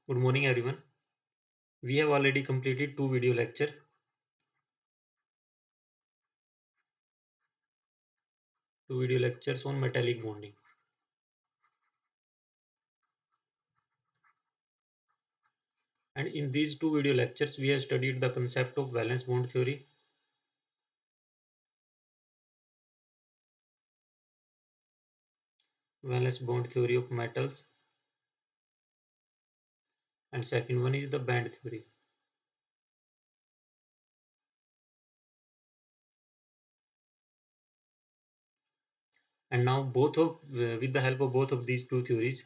Good morning, everyone. We have already completed two video lectures on metallic bonding. And in these two video lectures, we have studied the concept of valence bond theory, of metals, and second one is the band theory. And now with the help of both of these two theories,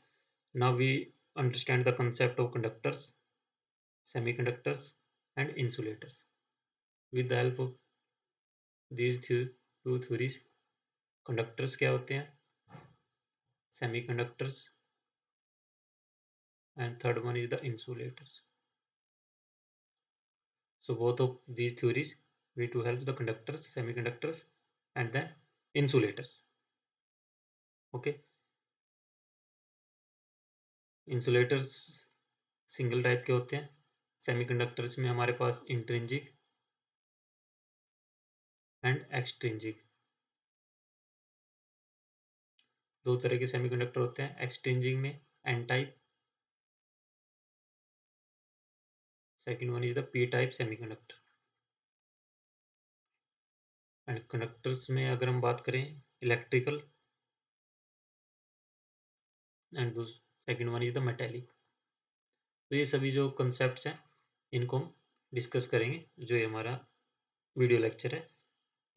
now we understand the concept of conductors, semiconductors, and insulators. With the help of these two theories, conductors क्या होते हैं, semiconductors, and third one is the insulators. So both of these theories will to help the conductors, semiconductors, and then insulators. Okay, insulators single type के होते हैं. Semiconductors में हमारे पास intrinsic and extrinsic दो तरह के सेमीकंडक्टर होते हैं. एक्सट्रिंसिक में N type, second one is the P type semiconductor. And conductors में अगर हम बात करें electrical, and second one is the metallic. तो ये सभी जो कंसेप्ट्स हैं इनको हम डिस्कस करेंगे. जो ये हमारा वीडियो लेक्चर है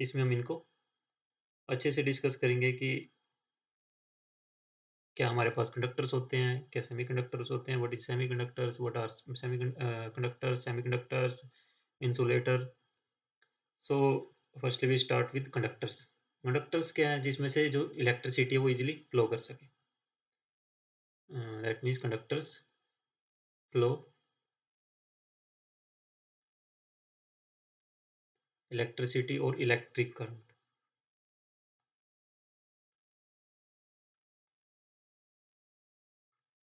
इसमें हम इनको अच्छे से डिस्कस करेंगे कि क्या हमारे पास कंडक्टर्स होते हैं, क्या सेमीकंडक्टर्स होते हैं, what is semiconductors, what are conductors, semiconductors, insulator. So firstly we start with conductors. Conductors क्या है, जिसमें से जो इलेक्ट्रिसिटी है वो इजीली फ्लो कर सके. That means conductors flow electricity और इलेक्ट्रिक करंट.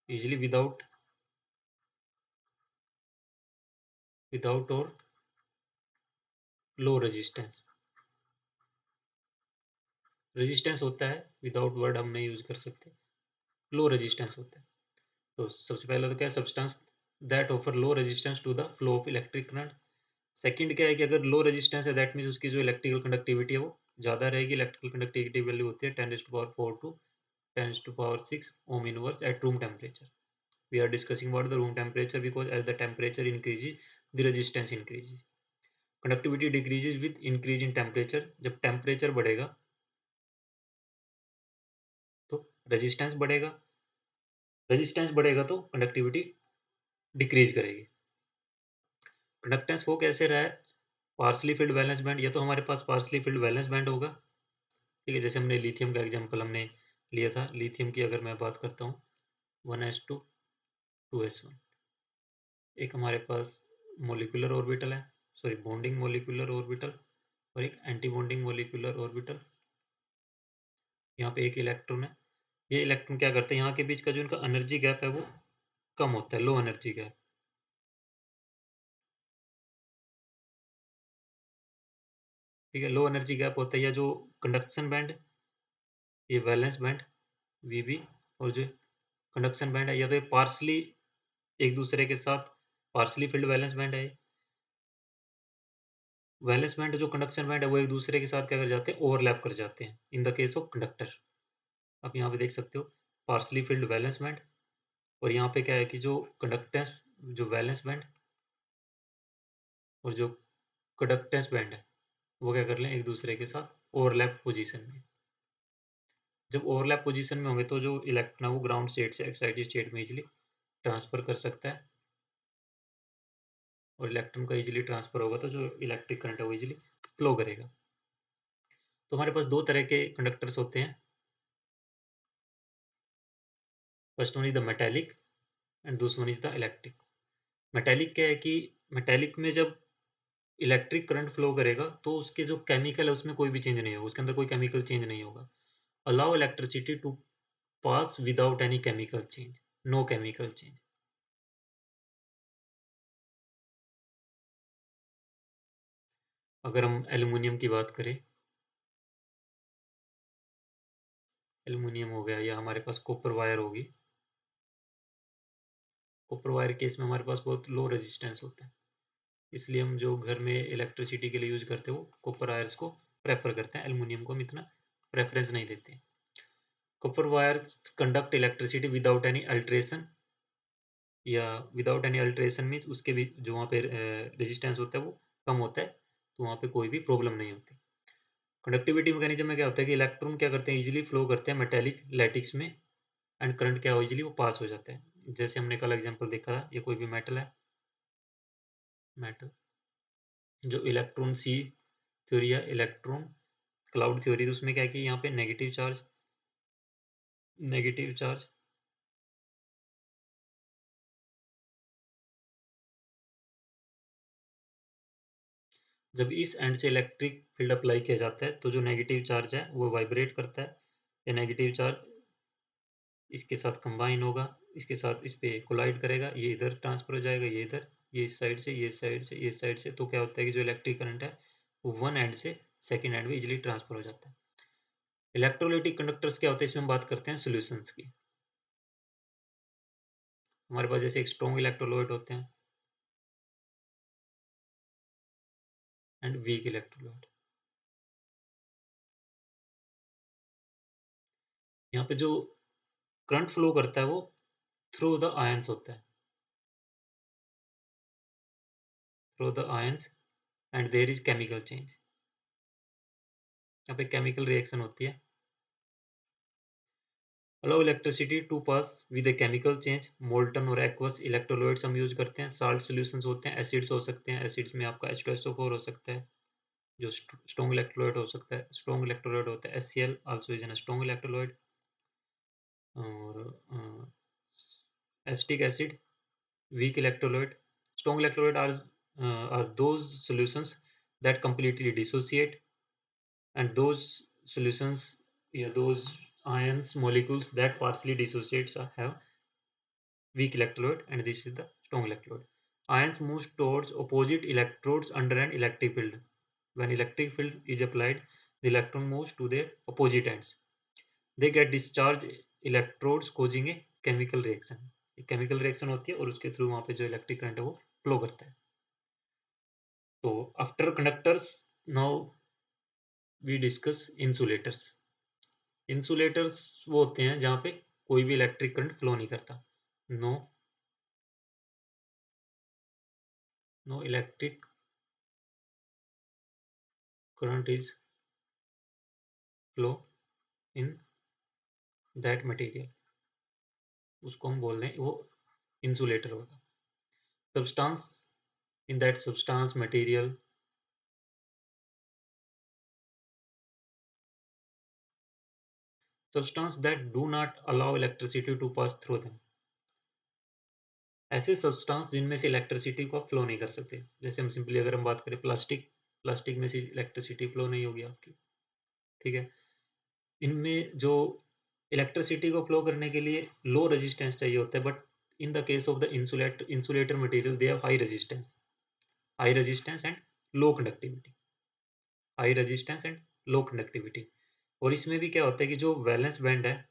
इजीली विदाउट और लो रेजिस्टेंस. रेजिस्टेंस होता है, विदाउट वर्ड हम नहीं यूज कर सकते. लो रेजिस्टेंस होता है. तो सबसे पहले तो क्या है, substance that offer low resistance to the flow of electric current. Second क्या है कि अगर लो रेजिस्टेंस है दैट मीन्स उसकी जो इलेक्ट्रिकल कंडक्टिविटी है वो ज़्यादा रहेगी. इलेक्ट्रिकल कंडक्टिविटी वैल्यू होती है 10⁴ to 10⁶ ohm inverse at room temperature. We are discussing about the room temperature because as the temperature increases the resistance increases. Conductivity decreases with increase in temperature. जब temperature बढ़ेगा तो resistance बढ़ेगा, resistance बढ़ेगा तो conductivity decrease करेगी. Conductance वो कैसे रहा है, पार्सली फिल्ड वैलेंस बैंड. या तो हमारे पास पार्सली फिल्ड वैलेंस बैंड होगा, ठीक है, जैसे हमने लिथियम का एग्जांपल हमने लिया था. लिथियम की अगर मैं बात करता हूँ 1s2 2s1. एक हमारे पास मोलिकुलर ऑर्बिटल है, सॉरी बॉन्डिंग मोलिकुलर ऑर्बिटल, और एक एंटी बॉन्डिंग मोलिकुलर ऑर्बिटल. यहाँ पे एक इलेक्ट्रॉन है. ये इलेक्ट्रॉन क्या करते हैं, यहाँ के बीच का जो इनका एनर्जी गैप है वो कम होता है, लो एनर्जी गैप. ठीक है, लो एनर्जी गैप होता है. या जो कंडक्शन बैंड, ये वैलेंस बैंड वीबी, और जो कंडक्शन बैंड है या तो ये पार्सली एक दूसरे के साथ पार्सली फिल्ड वैलेंस बैंड है. वैलेंस बैंड जो कंडक्शन बैंड है वो एक दूसरे के साथ क्या कर जाते हैं, ओवरलैप कर जाते हैं इन द केस ऑफ कंडक्टर. आप यहाँ पे देख सकते हो पार्सली फिल्ड वैलेंस बैंड, और यहाँ पे क्या है कि जो कंडक्टेंस, जो वैलेंस बैंड और जो कंडक्टेंस बैंड है वो क्या कर लें, एक दूसरे के साथ ओवरलैप पोजीशन में. जब ओवरलैप पोजीशन में होंगे तो जो इलेक्ट्रॉन है वो ग्राउंड स्टेट से एक्साइटेड स्टेट में इजीली ट्रांसफर कर सकता है, और इलेक्ट्रॉन का इजीली ट्रांसफर होगा तो जो इलेक्ट्रिक करंट है वो इजीली फ्लो करेगा. तो हमारे पास दो तरह के कंडक्टर्स होते हैं. First one is the metallic and दूसरा one is the electric. Metallic क्या है कि मेटेलिक में जब इलेक्ट्रिक करंट फ्लो करेगा तो उसके जो केमिकल है उसमें कोई भी चेंज नहीं होगा, उसके अंदर कोई केमिकल चेंज नहीं होगा. Allow electricity to pass without any chemical change, no chemical change. अगर हम एल्युमिनियम की बात करें, एल्युमिनियम हो गया या हमारे पास कॉपर वायर होगी, कॉपर वायर केस में हमारे पास बहुत लो रेजिस्टेंस होता है, इसलिए हम जो घर में इलेक्ट्रिसिटी के लिए यूज करते हैं वो कॉपर वायर्स को प्रेफर करते हैं, एल्युमिनियम को हम इतना प्रेफरेंस नहीं देते। Copper wires conduct electricity without any alteration, या विदाउट एनी अल्ट्रेशन मीन्स उसके भी जो वहाँ पे रेजिस्टेंस होता है वो कम होता है, तो वहाँ पे कोई भी प्रॉब्लम नहीं होती। कंडक्टिविटी मैकेनिज्म में क्या होता है कि इलेक्ट्रॉन क्या करते हैं, इजीली फ्लो करते हैं मेटेलिक लैटिक्स में, एंड करंट क्या हो, इजीली वो पास हो जाता है। जैसे हमने कल एग्जांपल देखा था, ये कोई भी मेटल है, मेटल जो इलेक्ट्रॉन सी थ्योरी या इलेक्ट्रॉन क्लाउड थ्योरी, तो उसमें क्या है कि यहाँ पे नेगेटिव चार्ज, नेगेटिव चार्ज जब इस एंड से इलेक्ट्रिक फील्ड अप्लाई किया जाता है तो जो नेगेटिव चार्ज है वो वाइब्रेट करता है, या नेगेटिव चार्ज इसके साथ कंबाइन होगा, इसके साथ इस पे कोलाइड करेगा, ये इधर ट्रांसफर हो जाएगा, ये इधर, ये इस साइड से, ये इस साइड से, ये इस साइड से, तो क्या होता है कि जो इलेक्ट्रिक करंट है वो वन एंड से सेकेंड एंड में इजिली ट्रांसफर हो जाता है। इलेक्ट्रोलाइटिक कंडक्टर्स क्या होते हैं, इसमें हम बात करते हैं सॉल्यूशंस की। हमारे पास जैसे एक स्ट्रॉन्ग इलेक्ट्रोलाइट होते हैं एंड वीक इलेक्ट्रोलाइट। यहाँ पे जो करंट फ्लो करता है वो थ्रू द आयंस होता है, through the ions, and there is chemical change. यहाँ पे केमिकल रिएक्शन होती है। Allow electricity to pass with a chemical change, molten और एक्वस इलेक्ट्रोलाइट्स हम यूज करते हैं। साल्ट सॉल्यूशंस होते हैं, एसिड्स हो सकते हैं, एसिड्स में आपका H2SO4 हो सकता है, जो स्ट्रॉन्ग इलेक्ट्रोलाइट हो सकता है, स्ट्रॉन्ग इलेक्ट्रोलाइट होता है HCl also is an strong electrolyte. और acetic acid weak electrolyte. Strong electrolyte are those solutions that completely dissociate, and those solutions, yeah, those ions molecules that partially dissociates have weak electrode, and this is the strong electrode. Ions move towards opposite electrodes under an electric field. When electric field is applied, the electron moves to their opposite ends. They get discharged electrodes causing a chemical reaction. एक chemical reaction होती है और उसके through वहाँ पे जो electric current है वो फ्लो करता है। तो after conductors, now we discuss insulators. Insulators वो होते हैं जहाँ पे कोई भी इलेक्ट्रिक करंट फ्लो नहीं करता। No no electric current is flow in that material, उसको हम बोल दें वो इंसुलेटर होगा। Substance in that substance material, substance that do not allow electricity to pass through them. ऐसे सब्सटेंस जिनमें से इलेक्ट्रिसिटी को फ्लो नहीं कर सकते, जैसे हम सिंपली अगर हम बात करें प्लास्टिक, प्लास्टिक में से इलेक्ट्रिसिटी फ्लो नहीं होगी आपकी, ठीक है। इनमें जो इलेक्ट्रिसिटी को फ्लो करने के लिए लो रेजिस्टेंस चाहिए होता है, but in the case of the insulator material they have high resistance and low conductivity, high resistance and low conductivity. और इसमें भी क्या होता है कि जो वैलेंस बैंड है,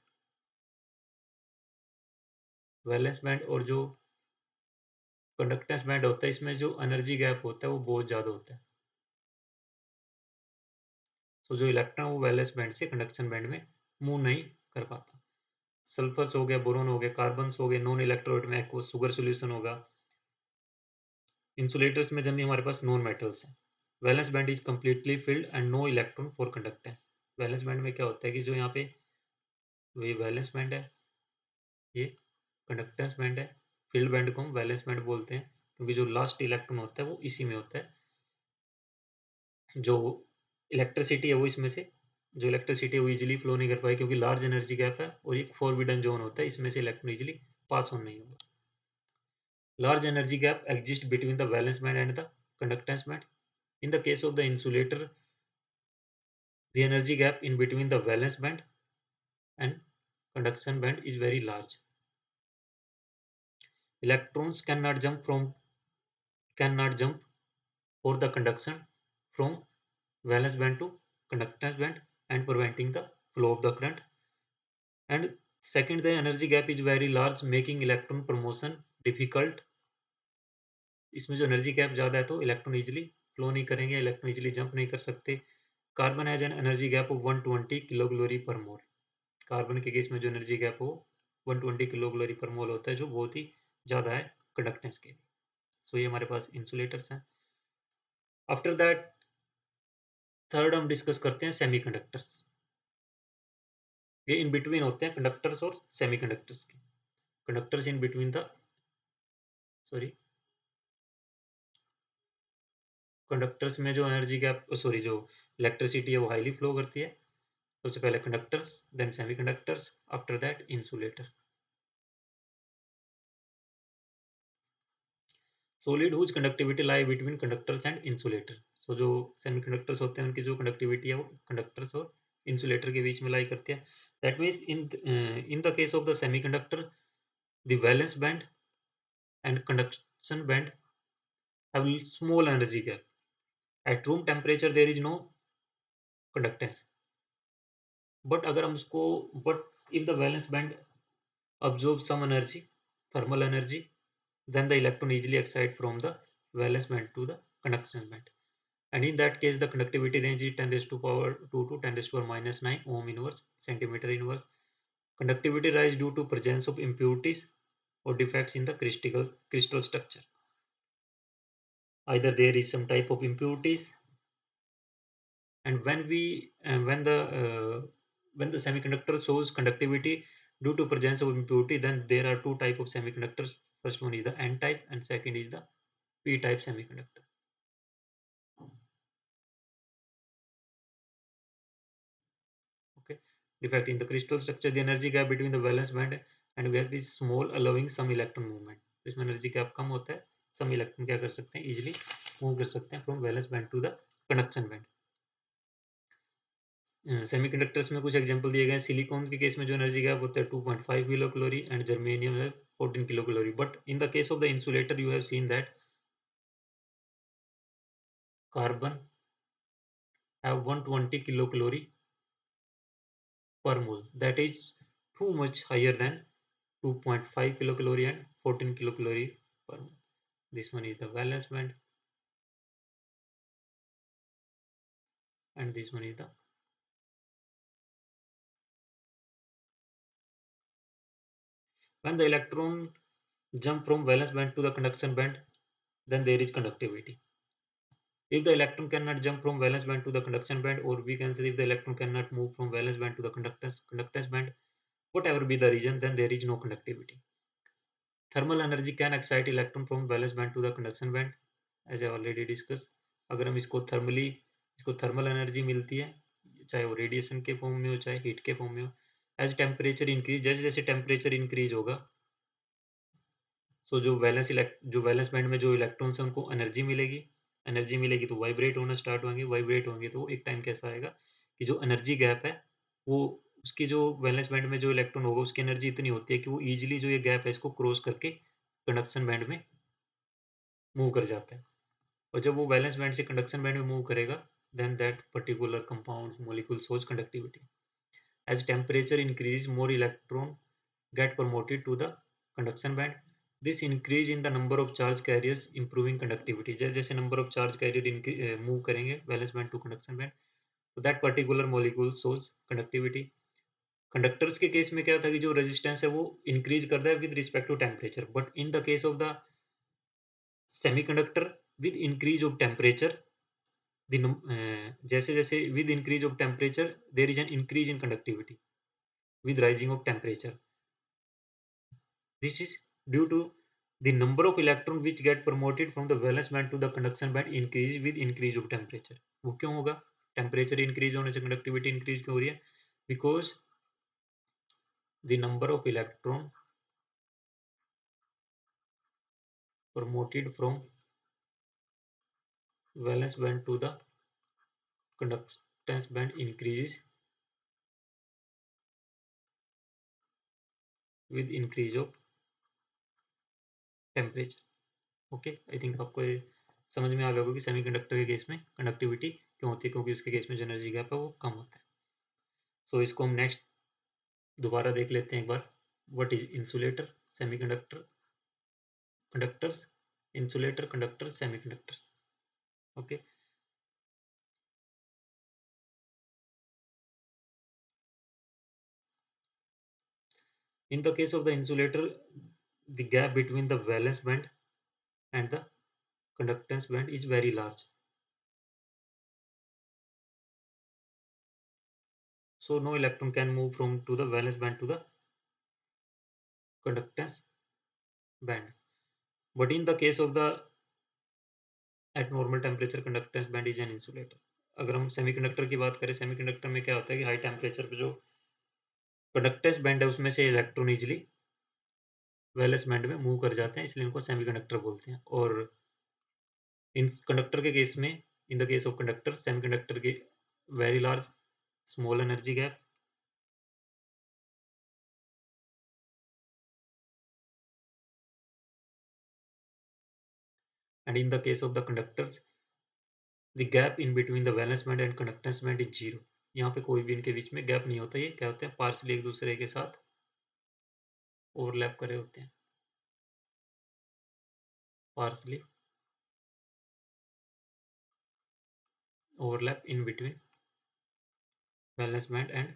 वैलेंस बैंड और जो कंडक्टेंस बैंड होता है, इसमें जो एनर्जी गैप होता है वो बहुत ज़्यादा होता है। तो जो इलेक्ट्रॉन वो वैलेंस बैंड से कंडक्शन बैंड में मूव नहीं कर पाता। सल्फर्स हो गया, बोरोन हो गया, कार्बन्स हो गए, नॉन इलेक्ट्रोलाइट में एक्वस सुगर सॉल्यूशन होगा। इंसुलेटर्स में जनरली हमारे पास नॉन मेटल्स हैं। Valence band is completely filled and no electron for conductance. Valence band में क्या होता है कि जो यहाँ पे वही वैलेंस बैंड है, ये कंडक्टेंस बैंड है, फील्ड बैंड को हम वैलेंस बैंड बोलते हैं, क्योंकि जो लास्ट इलेक्ट्रॉन होता है वो इसी में होता है। जो इलेक्ट्रिसिटी है वो इसमें से, जो इलेक्ट्रिसिटी है वो इजीली फ्लो नहीं कर पाई क्योंकि लार्ज एनर्जी गैप है, और एक फॉरबिडन जोन होता है, इसमें से इलेक्ट्रॉन इजीली पास ऑन नहीं होगा। Large energy gap exists between the valence band and the conductance band. In the case of the insulator, the energy gap in between the valence band and conduction band is very large. Electrons cannot jump for the conduction from valence band to conductance band and preventing the flow of the current. And second, the energy gap is very large, making electron promotion difficult. इसमें जो energy gap ज़्यादा है तो electron easily flow नहीं करेंगे, electron easily jump नहीं कर सकते। Carbon has an energy gap of 120 kilo calorie पर मोल। कार्बन के केस में जो एनर्जी गैप हो 120 किलो कैलोरी पर मोल होता है, जो बहुत ही ज़्यादा है कंडक्टेंस के लिए। सो ये हमारे पास इंसुलेटर्स हैं। आफ्टर दैट थर्ड हम डिस्कस करते हैं सेमीकंडक्टर्स। ये इन बिटवीन होते हैं कंडक्टर्स और सेमीकंडक्टर्स के। Conductors in between the sorry conductors में जो एनर्जी गैप सॉरी जो इलेक्ट्रिसिटी है वो हाईली फ्लो करती है। सबसे पहले conductors, then semiconductors, after that insulator. Solid whose conductivity lie between conductors and insulator. So जो सेमीकंडक्टर्स होते हैं उनकी जो कंडक्टिविटी है वो कंडक्टर्स और इंसुलेटर के बीच में लाई करती है। That means in the case of the semiconductor the valence band and conduction band have small energy gap. At room temperature there is no conductance. But अगर हम उसको but if the valence band absorb some energy, thermal energy, then the electron easily excite from the valence band to the conduction band. And in that case, the conductivity range is 10 raised to power 2 to 10 raised to power minus 9 ohm inverse centimeter inverse. Conductivity rise due to presence of impurities or defects in the crystal structure. Either there is some type of impurities, and when the semiconductor shows conductivity due to presence of impurity, then there are two type of semiconductors. First one is the n type and second is the p type semiconductor. Okay, defect in the crystal structure, the energy gap between the valence band and gap is small, allowing some electron movement. तो इसमें energy gap कम होता है, some electron क्या कर सकते हैं, easily move कर सकते हैं from valence band to the conduction band. Semiconductors में कुछ एग्जांपल दिए गए हैं। सिलिकॉन के केस में जो एनर्जी गैप होता है 2.5 किलो कैलोरी एंड जर्मेनियम है 14 kilo calorie. But in the case of the insulator you have seen that carbon have 120 kilo calorie per mole, that is too much higher than 2.5 kilocalorie and 14 kilocalorie per mole. This one is the valence band and this one is the when the electron jump from valence band to the conduction band, then there is conductivity. If the electron cannot jump from valence band to the conduction band, or we can say if the electron cannot move from valence band to the conductance band, whatever be the reason, then there is no conductivity. Thermal energy can excite electron from valence band to the conduction band, as I already discussed. अगर हम इसको thermal energy मिलती है, चाहे वो radiation के form में हो चाहे हीट के फॉर्म में हो। एज टेम्परेचर इंक्रीज, जैसे जैसे टेम्परेचर इंक्रीज होगा, सो जो वैलेंस बैंड में जो इलेक्ट्रॉन्स हैं उनको एनर्जी मिलेगी तो वाइब्रेट होना स्टार्ट होंगे, वाइब्रेट होंगे तो एक टाइम कैसा आएगा कि जो एनर्जी गैप है वो उसकी जो वैलेंस बैंड में जो इलेक्ट्रॉन होगा उसकी एनर्जी इतनी होती है कि वो ईजिली जो ये गैप है इसको क्रॉस करके कंडक्शन बैंड में मूव कर जाता है। और जब वो वैलेंस बैंड से कंडक्शन बैंड में मूव करेगा, then that particular compound molecule shows conductivity. As temperature increases, more electron get promoted to the conduction band. This increase in the number of charge carriers improving conductivity. जैसे जैसे number of charge carrier move करेंगे valence band to conduction band, so that particular molecule shows conductivity. Conductors के case में क्या था कि जो resistance है वो इंक्रीज करता है with respect to temperature, but in the case of the semiconductor with increase of temperature, जैसे जैसे with increase of temperature there is an increase in conductivity with rising of temperature. This is due to the number of electron which get promoted from the valence band to the conduction band increase with increase of temperature. वो क्यों होगा? Temperature increase होने से conductivity increase क्यों हो रही है? Because the number of electron promoted from valence band to the conductance band increases with increase of temperature. Okay, I think आपको ये समझ में आ गया होगा कि सेमीकंडक्टर के केस में कंडक्टिविटी क्यों होती है, क्योंकि उसके केस में जो एनर्जी गैप है वो कम होता है। सो इसको हम नेक्स्ट दोबारा देख लेते हैं एक बार। What is insulator, semiconductor, conductors, insulator, conductor, semiconductors. Okay. In the case of the insulator, the gap between the valence band and the conductance band is very large. So no electron can move from to the valence band to the conductance band. But in the case of the at normal temperature, conductance band is an insulator. अगर हम semiconductor की बात करें, semiconductor में क्या होता है कि हाई टेम्परेचर पे जो कंडक्टेंस बैंड है उसमें से इलेक्ट्रॉन इजिली वैलेंस बैंड में मूव कर जाते हैं, इसलिए इनको सेमीकंडक्टर बोलते हैं। और इन कंडक्टर के केस में, in the case of conductor, semiconductor के very large small energy gap, and in the case of the conductors, the gap in between the valence band and conductance band is zero. यहाँ पे कोई भी इनके बीच में gap नहीं होता, ये क्या होते हैं, पार्सली एक दूसरे के साथ ओवरलैप करे होते हैं, partially overlap in between valence band and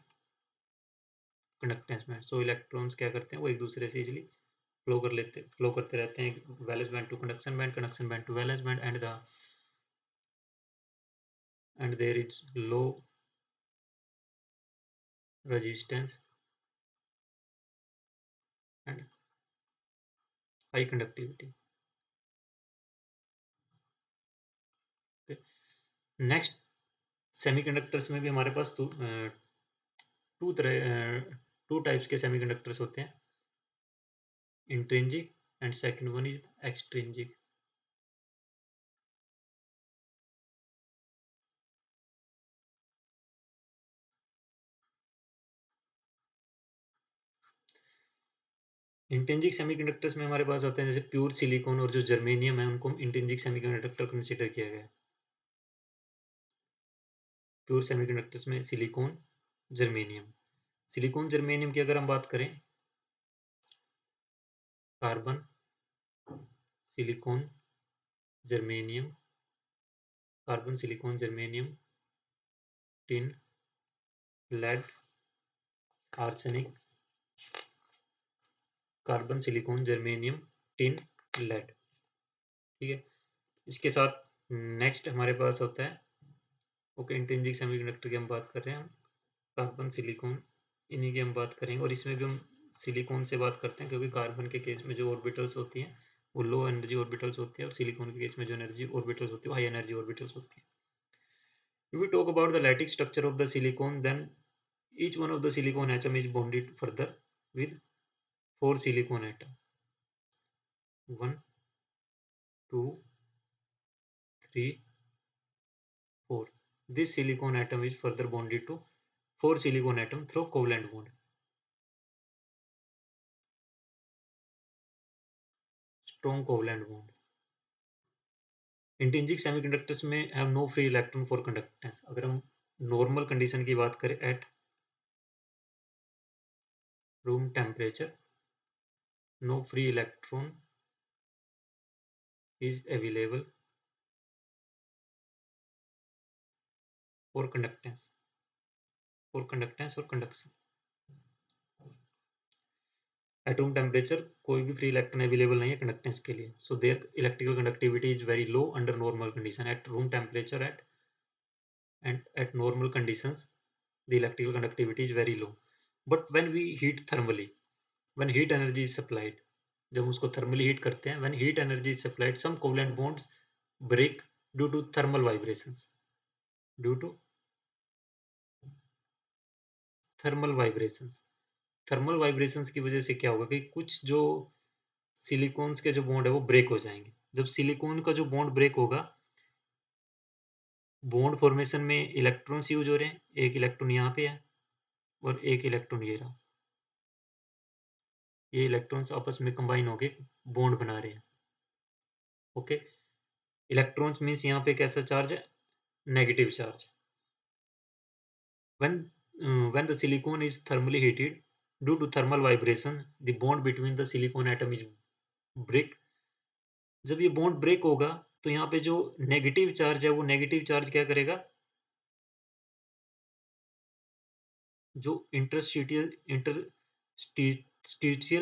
conductance band. So electrons क्या करते हैं, वो एक दूसरे से इजिली फ्लो करते रहते हैं, valence band to conduction band to valence band, and there is low resistance and high conductivity. Next, semiconductors में भी हमारे पास टू टाइप्स के सेमीकंडक्टर्स होते हैं, intrinsic and second one is extrinsic. Intrinsic semiconductors में हमारे पास आते हैं जैसे प्योर सिलिकॉन और जो जर्मेनियम है, उनको इंट्रिंसिक सेमीकंडक्टर कंसीडर किया गया है। प्योर सेमीकंडक्टर्स में सिलिकॉन, जर्मेनियम। सिलिकॉन जर्मेनियम की अगर हम बात करें, carbon, silicon, germanium, carbon, silicon, germanium, tin, lead, arsenic, carbon, silicon, germanium, tin, lead. ठीक है, इसके साथ नेक्स्ट हमारे पास होता है, ओके, इंट्रिंसिक सेमीकंडक्टर की हम बात कर रहे हैं, हम कार्बन, सिलिकॉन, इन्हीं की हम बात करेंगे। और इसमें भी हम सिलिकॉन से बात करते हैं, क्योंकि कार्बन के केस में जो ऑर्बिटल्स होती हैं वो लो एनर्जी ऑर्बिटल्स होती है, और सिलिकॉन के केस में जो एनर्जी ऑर्बिटल्स होती है वो हाई एनर्जी ऑर्बिटल्स होती है। If we talk about the lattice structure of the silicon, then each one of the silicon atom is bonded further with 4 silicon atom. 1, 2, 3, 4. This silicon atom is further bonded to 4 silicon atom through covalent bond. Strong covalent bond. Intrinsic semiconductors में have no free electron for conductance. अगर हम normal condition की बात करें, at room temperature, no free electron is available for conductance or conduction. At room temperature कोई भी free electron available नहीं है conductance के लिए, so their electrical conductivity is very low under normal condition. At room temperature at normal conditions, the electrical conductivity is very low. But when we heat thermally, when heat energy is supplied, जब उसको thermally heat करते हैं, when heat energy is supplied, some covalent bonds break due to thermal vibrations. Due to thermal vibrations. Thermal vibrations की वजह से क्या होगा कि कुछ जो सिलिकॉन्स के जो बॉन्ड है वो ब्रेक हो जाएंगे। जब सिलिकॉन का जो बॉन्ड ब्रेक होगा, बॉन्ड फॉर्मेशन में इलेक्ट्रॉन्स यूज हो रहे हैं, एक इलेक्ट्रॉन यहाँ पे है और एक इलेक्ट्रॉन ये रहा, ये इलेक्ट्रॉन्स आपस में कंबाइन होके बॉन्ड बना रहे हैं। ओके, इलेक्ट्रॉन्स मीन्स यहाँ पे कैसा चार्ज है, negative charge. When the silicon is thermally heated, due to thermal vibration, the bond between the silicon atom is break. जब ये बॉन्ड ब्रेक होगा तो यहाँ पे जो नेगेटिव चार्ज है वो नेगेटिव चार्ज क्या करेगा, जो इंटरस्टिशियल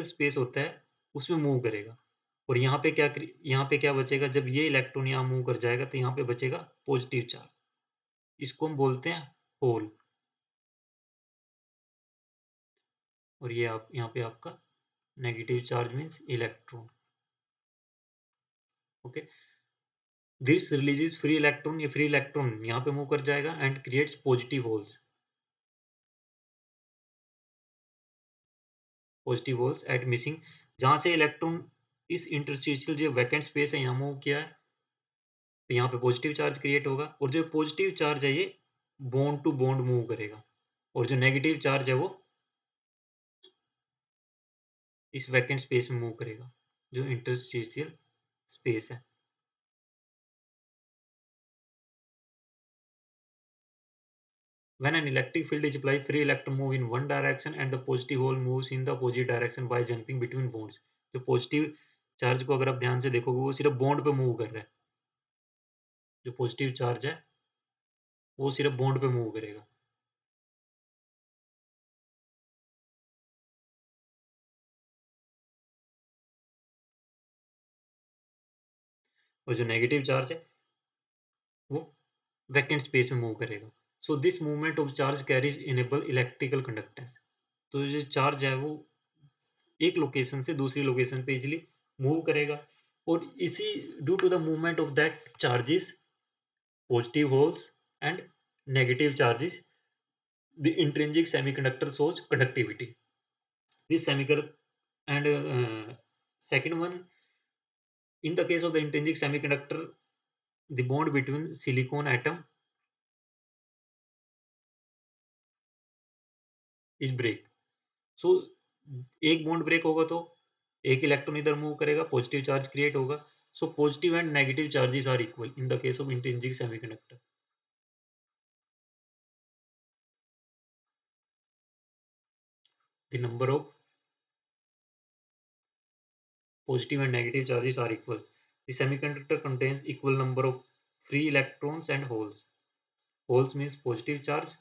स्पेस होता है उसमें मूव करेगा। और यहाँ पे क्या बचेगा, जब ये इलेक्ट्रॉन यहाँ मूव कर जाएगा तो यहाँ पे बचेगा पॉजिटिव चार्ज, इसको हम बोलते हैं होल। और ये आप यहाँ पे आपका negative charge means electron. Okay, this releases free electron, ये फ्री इलेक्ट्रॉन यहाँ पे मूव कर जाएगा and creates positive holes, positive holes at missing. जहां से इलेक्ट्रॉन इस इंटरस्टिशियल जो वैकेंट स्पेस है यहाँ मूव किया है तो यहाँ पे पॉजिटिव चार्ज क्रिएट होगा, और जो पॉजिटिव चार्ज है ये बॉन्ड टू बॉन्ड मूव करेगा, और जो नेगेटिव चार्ज है वो इस वैकेंट स्पेस में मूव करेगा, जो इंटरस्टिशियल स्पेस है। When an electric field is applied, free electron move in one direction and the positive hole moves in the opposite direction by jumping between bonds. जो positive charge को अगर आप ध्यान से देखोगे वो सिर्फ बॉन्ड पे मूव कर रहा है, जो पॉजिटिव चार्ज है वो सिर्फ बॉन्ड पे मूव करेगा। और जो नेगेटिव चार्ज है वो वैकेंट स्पेस में मूव करेगा। So this movement of charge carries enable electrical conductance. तो जो चार्ज है वो एक लोकेशन से दूसरी लोकेशन पे इजिली मूव करेगा, और इसी due to the movement of that charges, positive holes and negative charges, the intrinsic semiconductor shows conductivity. This semiconductor and second one, in the case of the intrinsic semiconductor, the bond between silicon atom is break. So एक bond break होगा तो एक electron इधर move करेगा, positive charge create होगा। So positive and negative charges are equal in the case of intrinsic semiconductor. The number of positive and negative charges are equal. The semiconductor contains equal number of free electrons and holes. Holes means positive charge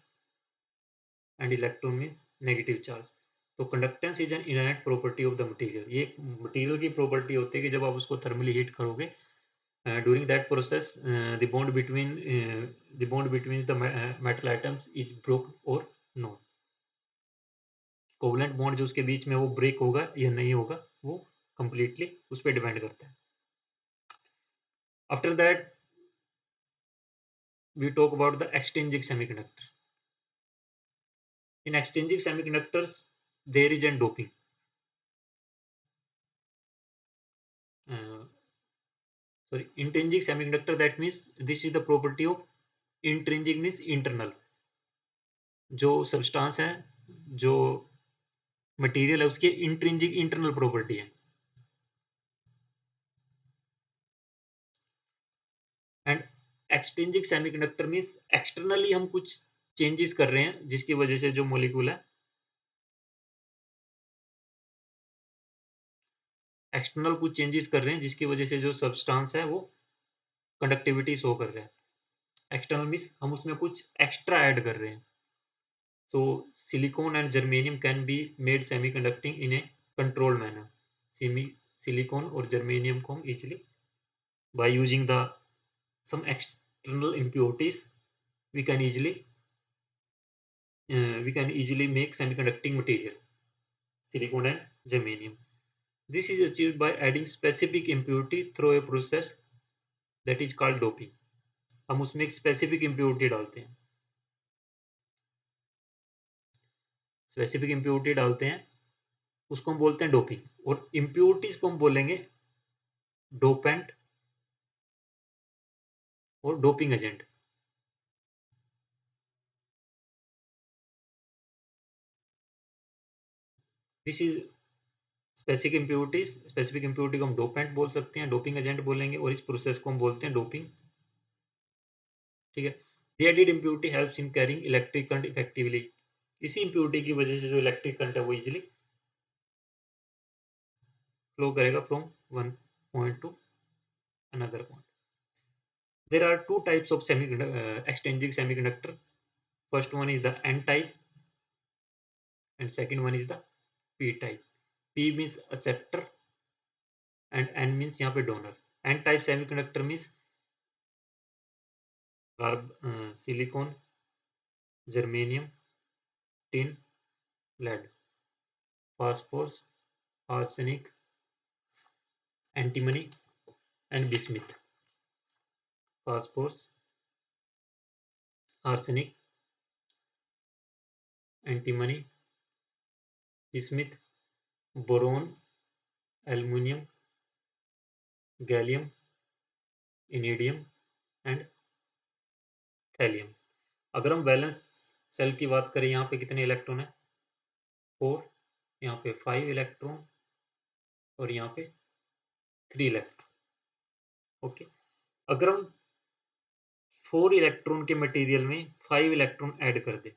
and electron means negative charge. तो conductance is an inherent property of the material. ये material की property होती है कि जब आप उसको thermally heat करोगे, during that process the bond between the metal atoms is broken or not. Covalent bond जो उसके बीच में वो ब्रेक होगा या नहीं होगा वो कंप्लीटली उस पर डिपेंड करता है। After that we talk about the extrinsic semiconductor. In extrinsic semiconductors, there is an doping. Uh, intrinsic semiconductor, that means this is the property of intrinsic means internal. जो substance है, जो material है उसके intrinsic internal property है। And extrinsic semiconductor means externally हम कुछ changes कर रहे हैं जिसकी वजह से जो molecule है एक्सटर्नल कुछ चेंजेस कर रहे हैं जिसकी वजह से जो सब्सटेंस है वो कंडक्टिविटी शो कर रहा है। एक्सटर्नल मीन्स हम उसमें कुछ एक्स्ट्रा ऐड कर रहे हैं। So silicon and germanium can be made semiconducting in a controlled manner. Silicon और जर्मेनियम को हम easily by using the some external impurities we can easily make semiconducting material, silicon and germanium. This is achieved by adding specific impurity through a process that is called doping. हम उसमें एक specific impurity डालते हैं, specific impurity डालते हैं, उसको हम बोलते हैं डोपिंग। और इम्प्योरिटीज को हम बोलेंगे डोपेंट और doping agent. This is specific impurity को हम डोपेंट बोल सकते हैं, डोपिंग एजेंट बोलेंगे, और इस प्रोसेस को हम बोलते हैं डोपिंग। ठीक है। The added impurity helps in carrying electric current effectively. इसी इम्प्योरिटी की वजह से जो इलेक्ट्रिक करंट है वो इजिली फ्लो करेगा from one point two another point. There are two types of exchanging semiconductor. First one is the N type and second one is the P type. P means acceptor and N means यहाँ पे donor. N type semiconductor means silicon, germanium, tin, lead, phosphorus, arsenic, antimony and bismuth. Phosphorus, arsenic, antimony, bismuth, boron, aluminium, gallium, iridium and thallium. अगर हम valence shell की बात करें, यहाँ पे कितने इलेक्ट्रॉन है? 4, यहाँ पे 5 इलेक्ट्रॉन और यहाँ पे 3 इलेक्ट्रॉन। ओके, अगर हम 4 इलेक्ट्रॉन के मटेरियल में 5 इलेक्ट्रॉन ऐड कर दे,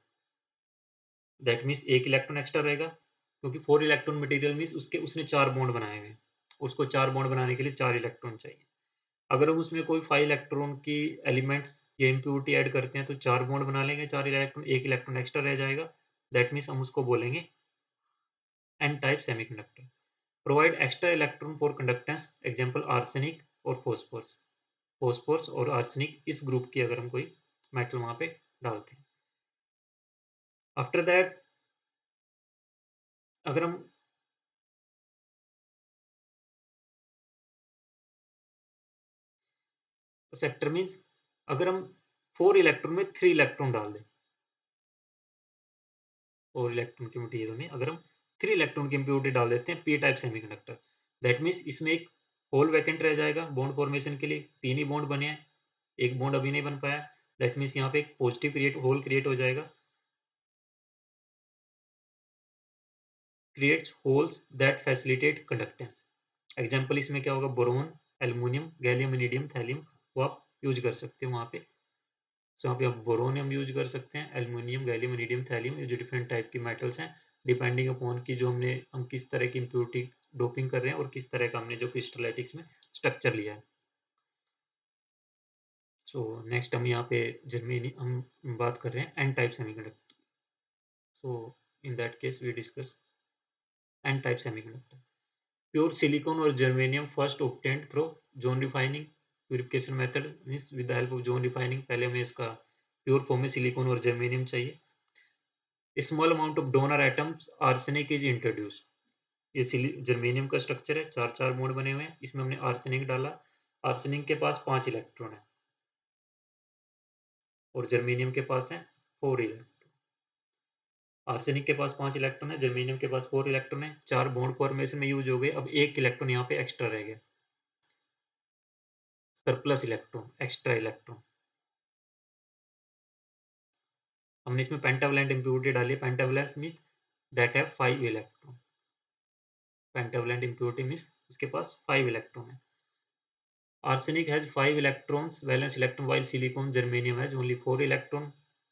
दैट मीन्स एक इलेक्ट्रॉन एक्स्ट्रा रहेगा, क्योंकि 4 इलेक्ट्रॉन मटेरियल मीन्स उसने 4 बॉन्ड बनाए हुए हैं, उसको 4 बॉन्ड बनाने के लिए 4 इलेक्ट्रॉन चाहिए। अगर हम उसमें कोई 5 इलेक्ट्रॉन की एलिमेंट्स या इम्प्योरिटी ऐड करते हैं तो 4 बॉन्ड बना लेंगे, 4 इलेक्ट्रॉन, एक इलेक्ट्रॉन एक्स्ट्रा रह जाएगा, दैट मीन्स हम उसको बोलेंगे N type semiconductor. Provide extra electron for conductance, example arsenic और फॉस्फोरस। फॉस्फोरस और आर्सेनिक इस ग्रुप की अगर हम कोई मेटल वहां पे डालते हैं। आफ्टर दैट अगर हम सेक्टर मीन्स अगर हम 4 इलेक्ट्रॉन में 3 इलेक्ट्रॉन डाल दें, 4 इलेक्ट्रॉन के मटेरियल में अगर हम 3 इलेक्ट्रॉन की इम्प्योरिटी डाल देते हैं P type semiconductor, that means इसमें एक होल वैकेंट रह जाएगा बॉन्ड फॉर्मेशन के लिए। 3 ही बॉन्ड बने हैं, एक बॉन्ड अभी नहीं बन पाया, दैट मीन्स यहाँ पे एक पॉजिटिव होल क्रिएट हो जाएगा। Creates holes that facilitate conductance. Example इसमें क्या होगा? Boron, aluminium, gallium, iridium, thallium वो आप यूज कर सकते हो वहाँ पे। सो यहाँ पे आप बोरोन हम यूज कर सकते हैं, एल्यूमिनियम, गैलियम, इरिडियम, थैलियम, ये जो डिफरेंट टाइप की मेटल्स हैं, डिपेंडिंग अपॉन की जो हम किस तरह की इम्प्योरिटी डोपिंग कर रहे हैं और किस तरह का हमने जो क्रिस्टलाइटिक्स में स्ट्रक्चर लिया है। सो नेक्स्ट हम यहाँ पे जर्मेनियम हम बात कर रहे हैं N type semiconductor. So in that case we discuss N type semiconductor. Pure silicon और germanium first obtained through zone refining purification method, means with the help of zone refining. पहले हमें इसका प्योर फॉर्म में silicon और germanium चाहिए। Small amount of donor atoms arsenic is introduced. ये germanium का structure है, 4 बॉन्ड बने हुए हैं, इसमें हमने आर्सेनिक डाला। आर्सेनिक के पास 5 इलेक्ट्रॉन है और जर्मेनियम के पास है 4 इलेक्ट्रॉन। आर्सेनिक के पास 5 इलेक्ट्रॉन है, जर्मेनियम के पास 4 इलेक्ट्रॉन है, 4 बॉन्ड फॉर्मेशन में यूज हो गए। अब एक इलेक्ट्रॉन यहाँ पे एक्स्ट्रा रह गया, सरप्लस इलेक्ट्रॉन, एक्स्ट्रा इलेक्ट्रॉन। हमने इसमें पेंटावलेंट इम्प्योरिटी डाली है। Pentavalent means that have 5 electron. Pentavalent impurity means उसके पास 5 इलेक्ट्रॉन है। Arsenic has 5 electrons, valence electron, while silicon germanium has only 4 electron.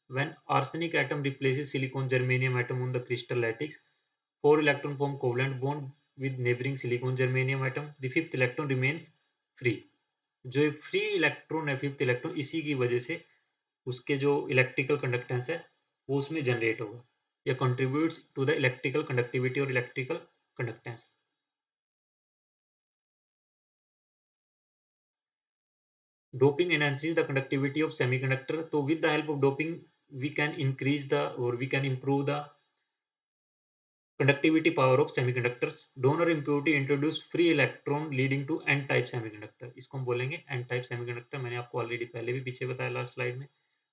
When arsenic atom replaces silicon germanium atom on the crystal lattice, 4 electron form covalent bond with neighboring silicon germanium atom. The fifth electron remains free. जो free electron है, fifth electron, इसी की वजह से उसके जो electrical conductance है वो उसमें जनरेट होगा या contributes to the electrical conductivity और electrical conductance. Doping enhances the conductivity of semiconductor. So with the help of doping, we can increase the or we can improve the conductivity power of semiconductors. Donor impurity introduce free electron leading to n type semiconductor. इसको हम बोलेंगे n type semiconductor। मैंने आपको already पहले भी पीछे बताया last slide में।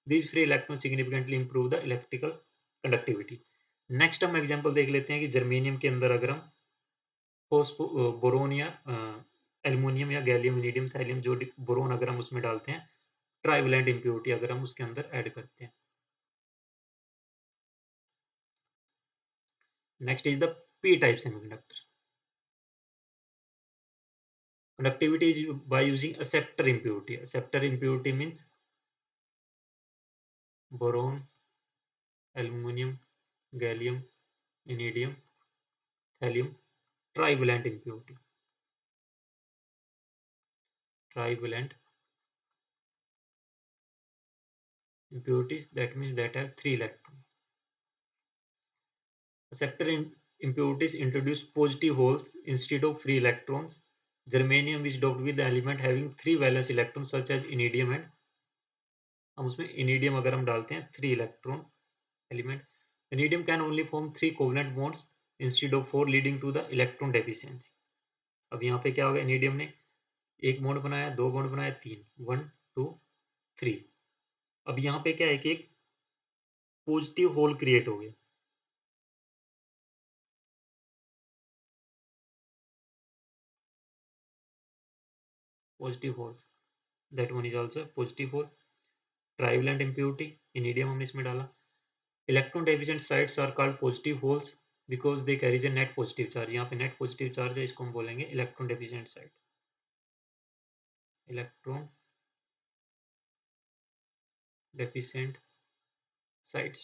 These free electrons significantly improve the electrical conductivity. Next हम एग्जांपल देख लेते हैं कि जर्मेनियम के अंदर अगर हम बोरोन या एल्युमिनियम या गैलियम, इरिडियम, थैलियम, जो बोरोन अगर हम उसमें डालते हैं, ट्राइवेलेंट इम्प्योरिटी अगर हम उसके अंदर ऐड करते हैं। Next is the P type semiconductor. Conductivity is by using acceptor impurity. Acceptor impurity means boron, aluminum, gallium, iridium, thallium, trivalent impurity. Trivalent impurities, that means that have 3 electrons. Acceptor impurities introduce positive holes instead of free electrons. Germanium is doped with the element having 3 valence electrons such as iridium, and हम उसमें iridium अगर हम डालते हैं 3 electron element, iridium can only form 3 covalent bonds instead of 4, leading to the electron deficiency. अब यहाँ पे क्या होगा, iridium ने एक बॉन्ड बनाया, 2 बॉन्ड बनाया, 3, 1 2 3. अब यहाँ पे क्या है कि एक पॉजिटिव होल क्रिएट हो गया. Positive holes, that one is also positive hole. Trivalent impurity, iridium हमने इसमें डाला. Electron deficient sites are called positive holes because they carries a net positive charge. यहाँ पे नेट पॉजिटिव चार्ज है, इसको हम बोलेंगे electron deficient site. Electron deficient sites.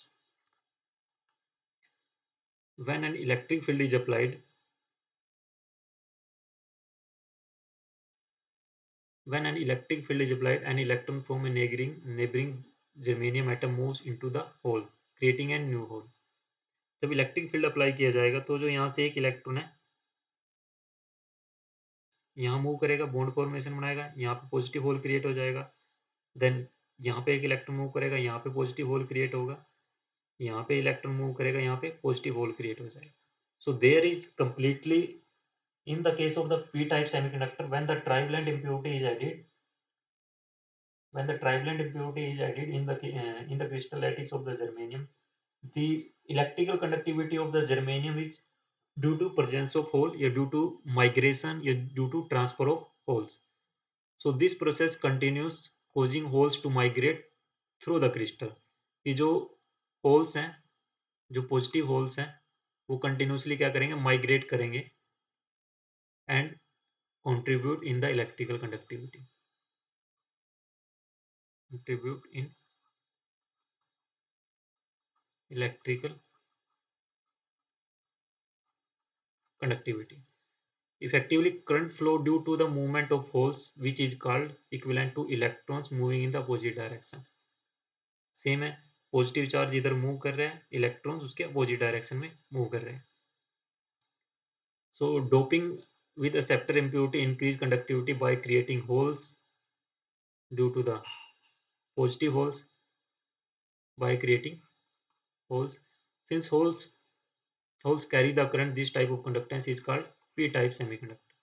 When an electric field is applied, an electron from a neighboring germanium atom moves into the hole, creating a new hole. जब electric field apply किया जाएगा तो जो यहाँ से एक इलेक्ट्रॉन है यहाँ मूव करेगा, बॉन्ड फॉर्मेशन बनाएगा, यहाँ पे पॉजिटिव होल क्रिएट हो जाएगा. देन यहाँ पे एक इलेक्ट्रॉन मूव करेगा, यहाँ पे पॉजिटिव होल क्रिएट होगा, यहाँ पे इलेक्ट्रॉन मूव करेगा, यहाँ पे पॉजिटिव होल क्रिएट हो जाएगा. So there is completely, in the case of the p-type semiconductor, when the trivalent impurity is added, in the crystal lattice of the germanium, the electrical conductivity of the germanium is due to presence of hole, या due to migration, या due to transfer of holes. So this process continues, causing holes to migrate through the crystal. ये जो holes हैं, जो positive holes हैं, वो continuously क्या करेंगे, migrate करेंगे and contribute in the electrical conductivity. Contribute in electrical conductivity. Effectively, current flow due to the movement of holes, which is called equivalent to electrons moving in the opposite direction. Same है, positive charge इधर move कर रहे हैं, electrons उसके opposite direction में move कर रहे हैं. सो doping with acceptor impurity increase conductivity by creating holes due to the positive holes, by creating holes. Since holes carry the current, this type of conductance is called p-type semiconductor.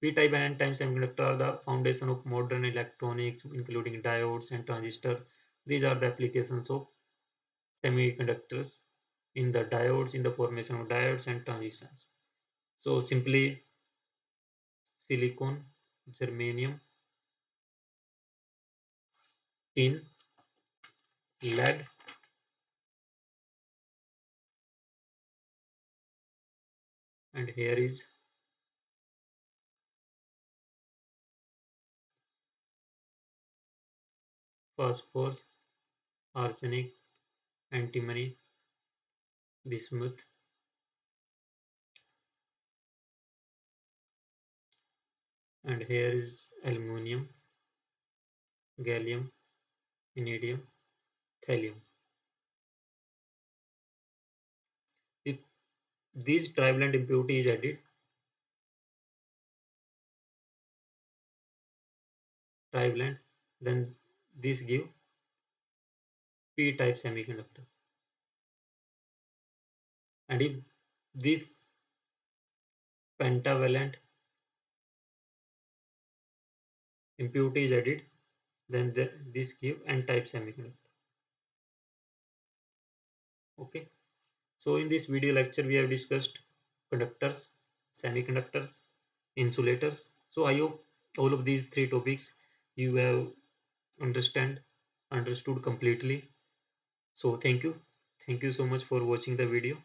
P-type and N-type semiconductor are the foundation of modern electronics, including diodes and transistors. These are the applications of semiconductors in the diodes, in the formation of diodes and transistors. So simply silicon, germanium, tin, lead, and here is phosphorus, arsenic, antimony, bismuth, and here is aluminum, gallium, iridium, thallium. If this trivalent impurity is added, trivalent, then this give p-type semiconductor. And if this pentavalent impurity is added, then this give n-type semiconductor. Okay, so in this video lecture we have discussed conductors, semiconductors, insulators. So I hope all of these 3 topics you have understood completely. So thank you so much for watching the video.